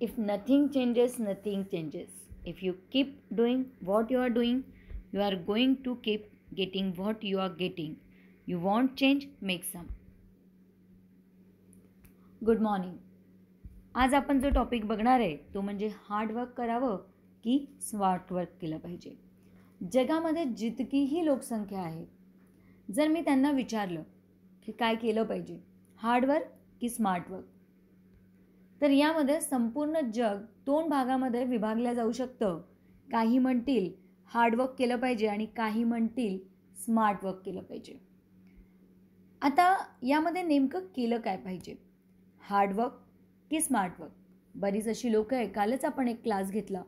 If nothing changes, nothing changes. If you keep doing what you are doing, you are going to keep getting what you are getting. You want change, make some. Good morning. आज आपण जो topic बघणार आहे तो म्हणजे hard work करावं की smart work केलं पाहिजे. जगामध्ये जितकीही लोकसंख्या आहे, जर मी त्यांना विचारलं की काय केलं पाहिजे, हार्डवर्क की स्मार्ट वर्क, तर यामध्ये संपूर्ण जग 2 भागामध्ये विभागलं जाऊ शकतं. काही म्हणतील हार्डवर्क केलं पाहिजे आणि काही म्हणतील स्मार्ट वर्क केलं पाहिजे. आता यामध्ये नेमकं केलं काय पाहिजे, हार्डवर्क की स्मार्ट वर्क? बरीच अशी लोकं आहे. कालच आपण एक क्लास घेतला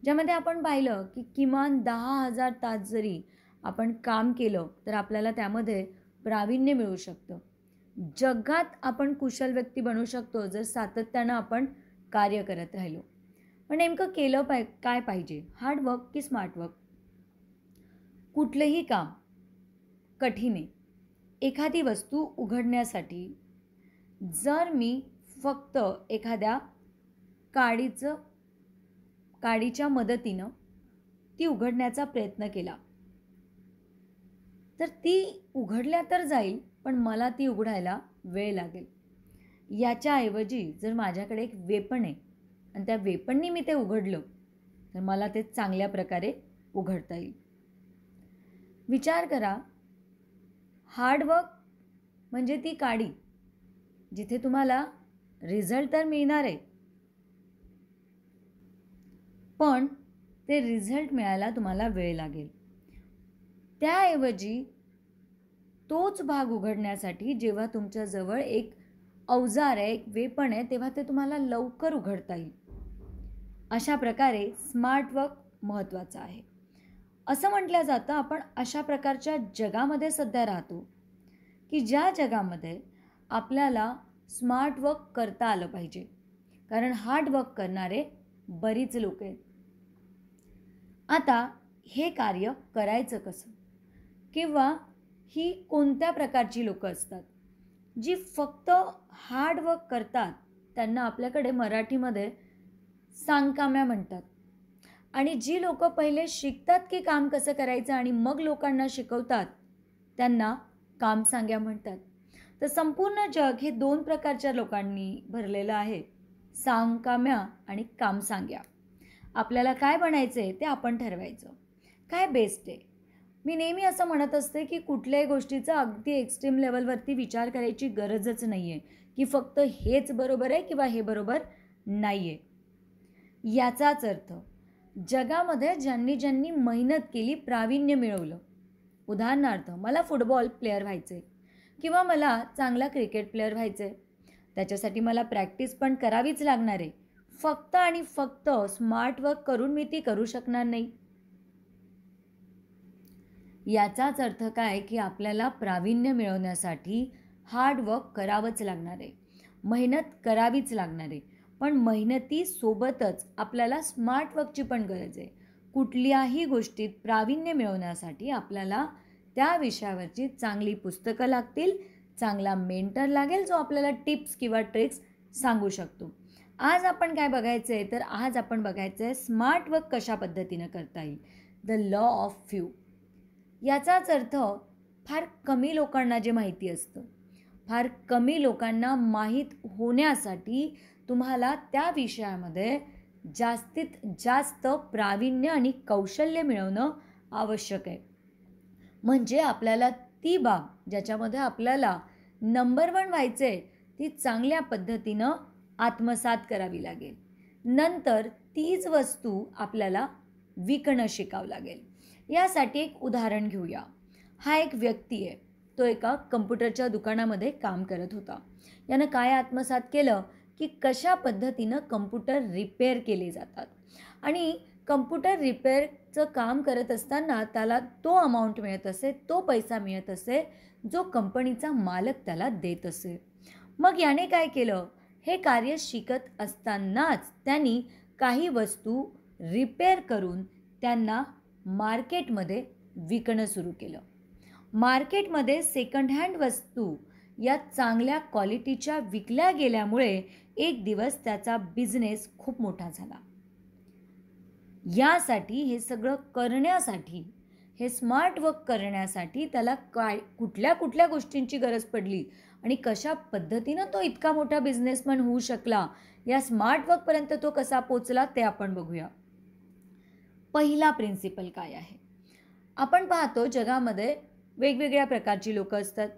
ज्यामध्ये आपण पाहिलं की किमान 10,000 तास जरी आपण काम केलं तर आपल्याला त्यामध्ये प्रावीण्य मिळू शकतं. जगात आपण कुशल व्यक्ती बनू शकतो जर सातत्यानं आपण कार्य करत राहिलो. पण नेमकं केलं काय पाहिजे, हार्डवर्क की स्मार्ट वर्क? कुठलंही काम कठीण आहे. एखादी वस्तू उघडण्यासाठी जर मी फक्त एखाद्या काडीच्या मदतीनं ती उघडण्याचा प्रयत्न केला तर ती उघडल्या तर जाईल, पण मला ती उघडायला वेळ लागेल. याच्याऐवजी जर माझ्याकडे एक वेपण आहे आणि त्या वेपणनी मी ते उघडलं तर मला ते चांगल्या प्रकारे उघडता येईल. विचार करा, हार्डवर्क म्हणजे ती काडी जिथे तुम्हाला रिझल्ट तर मिळणार आहे, पण ते रिझल्ट मिळायला तुम्हाला वेळ लागेल. त्याऐवजी तोच भाग उघडण्यासाठी जेव्हा तुमच्याजवळ एक अवजार आहे, एक वेपण आहे, तेव्हा ते तुम्हाला लवकर उघडता येईल. अशा प्रकारे स्मार्ट वर्क महत्त्वाचं आहे. असं म्हटलं जातं आपण अशा प्रकारच्या जगामध्ये सध्या राहतो की ज्या जगामध्ये आपल्याला स्मार्ट वर्क करता आलं पाहिजे, कारण हार्ड वर्क करणारे बरीच लोक आहेत. आता हे कार्य करायचं कसं, किंवा ही कोणत्या प्रकारची लोकं असतात जी फक्त हार्ड वर्क करतात? त्यांना आपल्याकडे मराठीमध्ये सांगकाम्या म्हणतात. आणि जी लोक पहिले शिकतात की काम कसं करायचं आणि मग लोकांना शिकवतात त्यांना कामसांग्या म्हणतात. तर संपूर्ण जग हे 2 प्रकारच्या लोकांनी भरलेलं आहे, सांगकाम्या आणि कामसांग्या. आपल्याला काय बनायचं आहे ते आपण ठरवायचं, काय बेस्ट आहे. मी नेहमी असं म्हणत असते की कुठल्याही गोष्टीचा अगदी एक्स्ट्रीम लेवलवरती विचार करायची गरजच नाही आहे की फक्त हेच बरोबर आहे किंवा हे बरोबर नाही आहे. याचाच अर्थ जगामध्ये ज्यांनी मेहनत केली, प्रावीण्य मिळवलं, उदाहरणार्थ मला फुटबॉल प्लेअर व्हायचं आहे किंवा मला चांगला क्रिकेट प्लेअर व्हायचं आहे, त्याच्यासाठी मला प्रॅक्टिस पण करावीच लागणार आहे. फक्त आणि फक्त स्मार्ट वर्क करून मी ती करू शकणार नाही. याचाच अर्थ काय की आपल्याला प्रावीण्य मिळवण्यासाठी हार्ड वर्क करावंच लागणार आहे, मेहनत करावीच लागणार आहे. पण मेहनतीसोबतच आपल्याला स्मार्ट वर्कची पण गरज आहे. कुठल्याही गोष्टीत प्रावीण्य मिळवण्यासाठी आपल्याला त्या विषयावरची चांगली पुस्तकं लागतील, चांगला मेंटर लागेल जो आपल्याला टिप्स किंवा ट्रिक्स सांगू शकतो. आज आपण काय बघायचं आहे, तर आज आपण बघायचं आहे स्मार्ट वर्क कशा पद्धतीनं करता येईल, द लॉ ऑफ फ्यू. याचाच अर्थ फार कमी लोकांना जे माहिती असतं, फार कमी लोकांना माहीत होण्यासाठी तुम्हाला त्या विषयामध्ये जास्तीत जास्त प्रावीण्य आणि कौशल्य मिळवणं आवश्यक आहे. म्हणजे आपल्याला ती बाब ज्याच्यामध्ये आपल्याला नंबर 1 व्हायचं आहे ती चांगल्या पद्धतीनं आत्मसात करावी लागेल. नंतर तीच वस्तू आपल्याला विकणं शिकावं लागेल. यासाठी एक उदाहरण घेऊया. हा एक व्यक्ती आहे, तो एका कम्प्युटरच्या दुकानामध्ये काम करत होता. यानं काय आत्मसात केलं की कशा पद्धतीनं कम्प्युटर रिपेअर केले जातात, आणि कम्प्युटर रिपेअरचं काम करत असताना त्याला तो अमाऊंट मिळत असे, तो पैसा मिळत असे जो कंपनीचा मालक त्याला देत असे. मग याने काय केलं, हे कार्य शिकत असतानाच त्यांनी काही वस्तू रिपेअर करून त्यांना मार्केटमध्ये विकणं सुरू केलं. मार्केटमध्ये सेकंड हँड वस्तू या चांगल्या क्वालिटीच्या विकल्या गेल्यामुळे एक दिवस त्याचा बिझनेस खूप मोठा झाला. यासाठी हे सगळं करण्यासाठी, हे स्मार्ट वर्क करण्यासाठी त्याला कुठल्या कुठल्या गोष्टींची गरज पडली आणि कशा पद्धतीनं तो इतका मोठा बिझनेसमॅन होऊ शकला, या स्मार्ट वर्कपर्यंत तो कसा पोचला ते आपण बघूया. पहिला प्रिन्सिपल काय आहे? आपण पाहतो जगामध्ये वेगवेगळ्या प्रकारची लोकं असतात.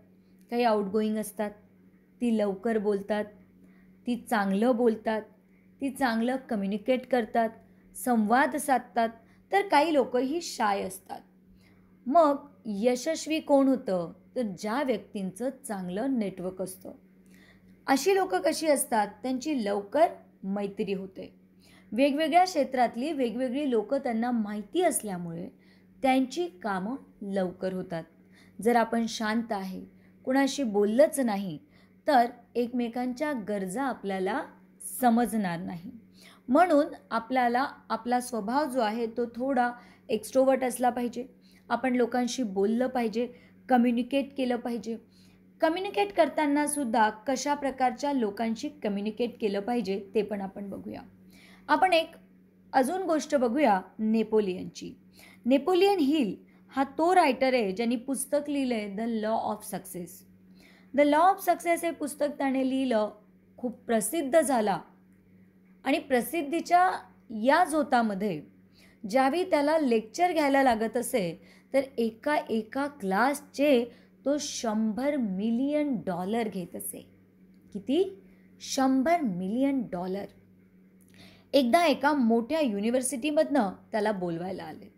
काही आउटगोईंग असतात, ती लवकर बोलतात, ती चांगलं बोलतात, ती चांगलं कम्युनिकेट करतात, संवाद साधतात. तर काही लोकं ही शाय असतात. मग यशस्वी कोण होतं? तर ज्या व्यक्तींचं चांगलं नेटवर्क असतं. अशी लोकं कशी असतात? त्यांची लवकर मैत्री होते. वेगवेगळ्या क्षेत्रातली वेगवेगळी लोकं त्यांना माहिती असल्यामुळे त्यांची कामं लवकर होतात. जर आपण शांत आहे, कुणाशी बोललंच नाही, तर एकमेकांच्या गरजा आपल्याला समजणार नाही. म्हणून आपल्याला आपला स्वभाव जो आहे तो थोडा एक्स्ट्रोवर्ट असला पाहिजे. आपण लोकांशी बोललं पाहिजे, कम्युनिकेट केलं पाहिजे. कम्युनिकेट करताना सुद्धा कशा प्रकारच्या लोकांशी कम्युनिकेट केलं पाहिजे ते पण आपण बघूया. आपण एक अजून गोष्ट बघूया नेपोलियनची. नेपोलियन हिल हा तो रायटर आहे ज्यांनी पुस्तक लिहिलं आहे the law of success. The law of success हे पुस्तक त्याने लिहिलं, खूप प्रसिद्ध झाला आणि प्रसिद्धीच्या या झोतामध्ये ज्यावेळी त्याला लेक्चर घ्यायला लागत असे तर एका क्लासचे तो $100 मिलियन घेत असे. किती? $100 मिलियन. एकदा एका मोठ्या युनिव्हर्सिटीमधनं त्याला बोलवायला आलेत.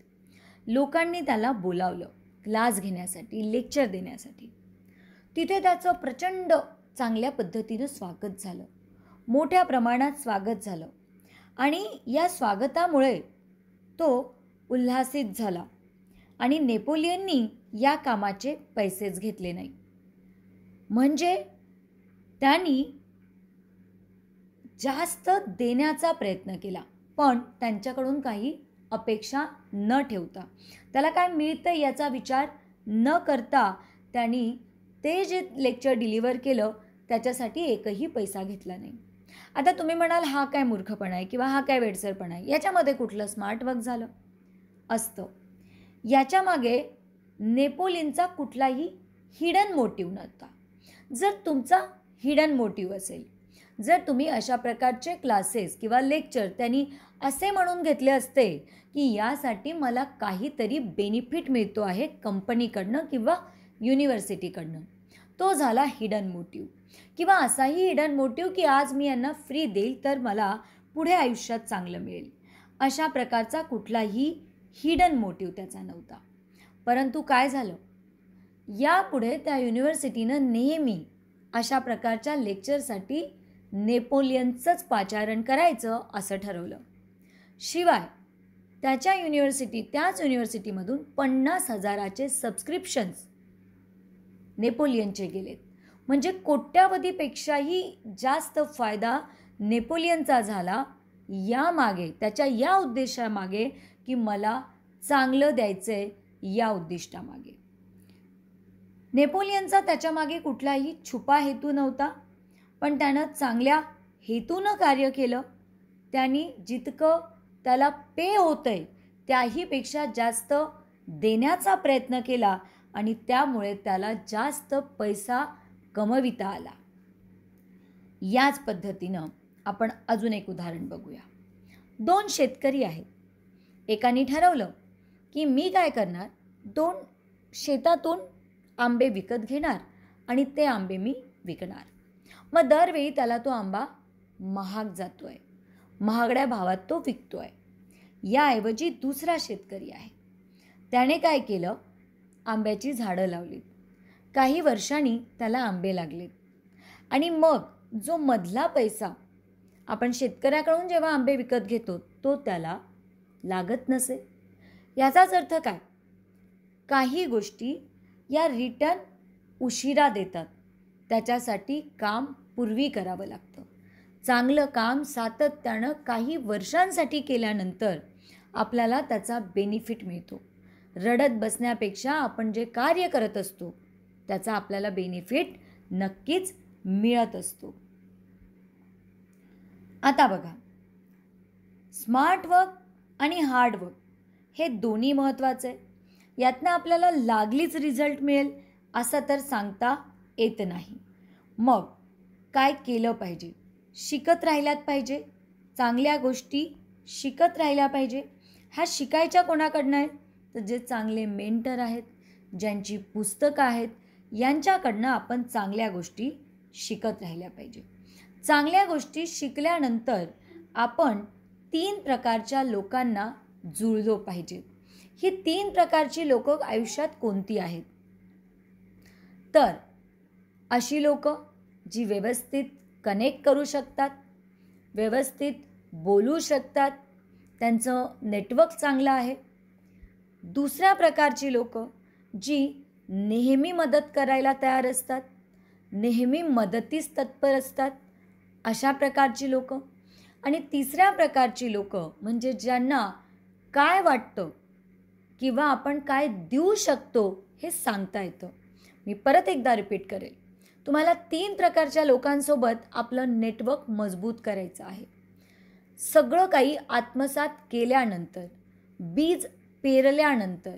लोकांनी त्याला बोलावलं क्लास घेण्यासाठी, लेक्चर देण्यासाठी. तिथे त्याचं प्रचंड चांगल्या पद्धतीनं स्वागत झालं, मोठ्या प्रमाणात स्वागत झालं आणि या स्वागतामुळे तो उल्हासित झाला आणि नेपोलियननी या कामाचे पैसेच घेतले नाही. म्हणजे त्यांनी जास्त देण्याचा प्रयत्न केला, पण त्यांच्याकडून काही अपेक्षा न ठेवता, त्याला काय मिळतं याचा विचार न करता त्यांनी ते जे लेक्चर डिलिव्हर केलं त्याच्यासाठी एकही पैसा घेतला नाही. आता तुम्ही म्हणाल हा काय मूर्खपणा आहे किंवा हा काय वेडसरपणा आहे, याच्यामध्ये कुठलं स्मार्ट वर्क झालं असतं? याच्यामागे नेपोलियनचा कुठलाही हिडन मोटिव्ह नव्हता. जर तुमचा हिडन मोटिव्ह असेल, जर तुम्ही अशा प्रकारचे क्लासेस किंवा लेक्चर त्यांनी असे म्हणून घेतले असते की यासाठी मला काहीतरी बेनिफिट मिळतो आहे कंपनीकडनं किंवा युनिव्हर्सिटीकडनं, तो झाला हिडन मोटिव्ह. किंवा असाही हिडन मोटिव्ह की आज मी यांना फ्री देईल तर मला पुढे आयुष्यात चांगलं मिळेल, अशा प्रकारचा कुठलाही हिडन मोटिव्ह त्याचा नव्हता. परंतु काय झालं, यापुढे त्या युनिव्हर्सिटीनं नेहमी अशा प्रकारच्या लेक्चरसाठी नेपोलियनचंच पाचारण करायचं असं ठरवलं. शिवाय त्याच युनिव्हर्सिटीमधून 50,000चे सबस्क्रिप्शन्स नेपोलियनचे गेलेत. म्हणजे कोट्यावधीपेक्षाही जास्त फायदा नेपोलियनचा झाला यामागे, त्याच्या या उद्देशामागे की मला चांगलं द्यायचं आहे या उद्दिष्टामागे. नेपोलियनचा त्याच्यामागे कुठलाही छुपा हेतू नव्हता, पण त्यानं चांगल्या हेतूनं कार्य केलं. त्यांनी जितकं त्याला पे होतंय त्याहीपेक्षा जास्त देण्याचा प्रयत्न केला आणि त्यामुळे त्याला जास्त पैसा कमविता आला. याच पद्धतीनं आपण अजून एक उदाहरण बघूया. 2 शेतकरी आहेत. एकाने ठरवलं की मी काय करणार, 2 शेतातून आंबे विकत घेणार आणि ते आंबे मी विकणार. मग दरवेळी त्याला तो आंबा महाग जातोय, महागड्या भावात तो विकतोय. याऐवजी दुसरा शेतकरी आहे, त्याने काय केलं, आंब्याची झाडं लावलीत. काही वर्षांनी त्याला आंबे लागलेत आणि मग जो मधला पैसा आपण शेतकऱ्याकडून जेव्हा आंबे विकत घेतो तो त्याला लागत नसे. याचाच अर्थ काय, काही गोष्टी या रिटर्न उशिरा देतात, त्याच्यासाठी काम पूर्वी करावं लागतं. चांगलं काम सातत्यानं काही वर्षांसाठी केल्यानंतर आपल्याला त्याचा बेनिफिट मिळतो. रडत बसण्यापेक्षा आपण जे कार्य करत असतो त्याचा आपल्याला बेनिफिट नक्कीच मिळत असतो. आता बघा, स्मार्ट वर्क आणि हार्ड वर्क हे दोन्ही महत्त्वाचं आहे. यातनं आपल्याला लागलीच रिझल्ट मिळेल असं तर सांगता येत नाही. मग काय केलं पाहिजे? शिकत राहिल्यात पाहिजे, चांगल्या गोष्टी शिकत राहिल्या पाहिजे. ह्या शिकायच्या कोणाकडनं आहेत? तर जे चांगले मेंटर आहेत, ज्यांची पुस्तकं आहेत, यांच्याकडनं आपण चांगल्या गोष्टी शिकत राहिल्या पाहिजे. चांगल्या गोष्टी शिकल्यानंतर आपण 3 प्रकारच्या लोकांना जुळलो पाहिजे. ही 3 प्रकारची लोकं आयुष्यात कोणती आहेत? तर अशी लोकं जी व्यवस्थित कनेक्ट करू शकतात, व्यवस्थित बोलू शकतात, त्यांचं नेटवर्क चांगलं आहे. दुसऱ्या प्रकारची लोकं जी नेहमी मदत करायला तयार असतात, नेहमी मदतीस तत्पर असतात, अशा प्रकारची लोकं. आणि तिसऱ्या प्रकारची लोकं म्हणजे ज्यांना काय वाटतं किंवा आपण काय देऊ शकतो हे सांगता येतं. मी परत एकदा रिपीट करेल. तुम्हाला 3 प्रकारच्या लोकांसोबत आपलं नेटवर्क मजबूत करायचं आहे. सगळं काही आत्मसात केल्यानंतर, बीज पेरल्यानंतर,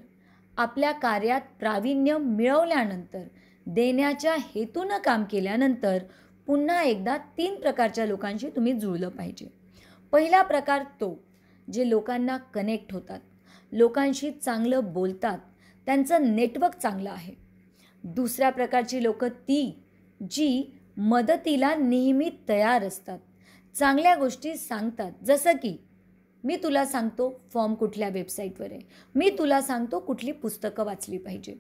आपल्या कार्यात प्रावीण्य मिळवल्यानंतर, देण्याच्या हेतूनं काम केल्यानंतर पुन्हा एकदा 3 प्रकारच्या लोकांशी तुम्ही जुळलं पाहिजे. पहिला प्रकार तो जे लोकांना कनेक्ट होतात, लोकांशी चांगलं बोलतात, त्यांचं नेटवर्क चांगलं आहे. दुसऱ्या प्रकारची लोकं ती जी मदतीला नेहमी तयार असतात, चांगल्या गोष्टी सांगतात. जसं की मी तुला सांगतो फॉर्म कुठल्या वेबसाईटवर आहे, मी तुला सांगतो कुठली पुस्तकं वाचली पाहिजे.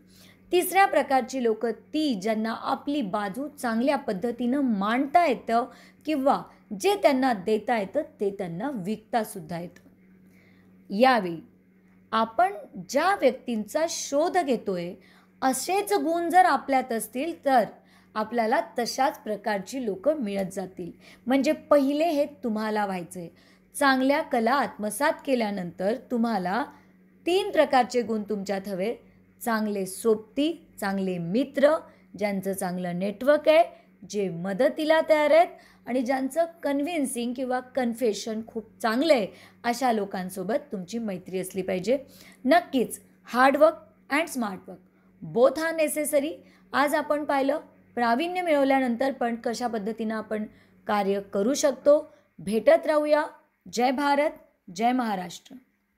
तिसऱ्या प्रकारची लोकं ती ज्यांना आपली बाजू चांगल्या पद्धतीनं मांडता येतं किंवा जे त्यांना देता येतं ते त्यांना विकतासुद्धा येतं. यावेळी आपण ज्या व्यक्तींचा शोध घेतोय असेच गुण जर आपल्यात असतील तर आपल्याला तशाच प्रकारची लोकं मिळत जातील. म्हणजे पहिले हे तुम्हाला व्हायचं आहे. चांगल्या कला आत्मसात केल्यानंतर तुम्हाला 3 प्रकारचे गुण तुमच्यात हवे. चांगले सोबती, चांगले मित्र, ज्यांचं चांगलं नेटवर्क आहे, जे मदतीला तयार आहेत आणि ज्यांचं कन्व्हिन्सिंग किंवा कन्फेशन खूप चांगलं आहे, अशा लोकांसोबत तुमची मैत्री असली पाहिजे. नक्कीच hard work and smart work both are necessary. आज आपण पाहिलं प्रावीण्य मिळवल्यानंतर पण कशा पद्धतीनं आपण कार्य करू शकतो. भेटत राहूया. जय भारत, जय महाराष्ट्र.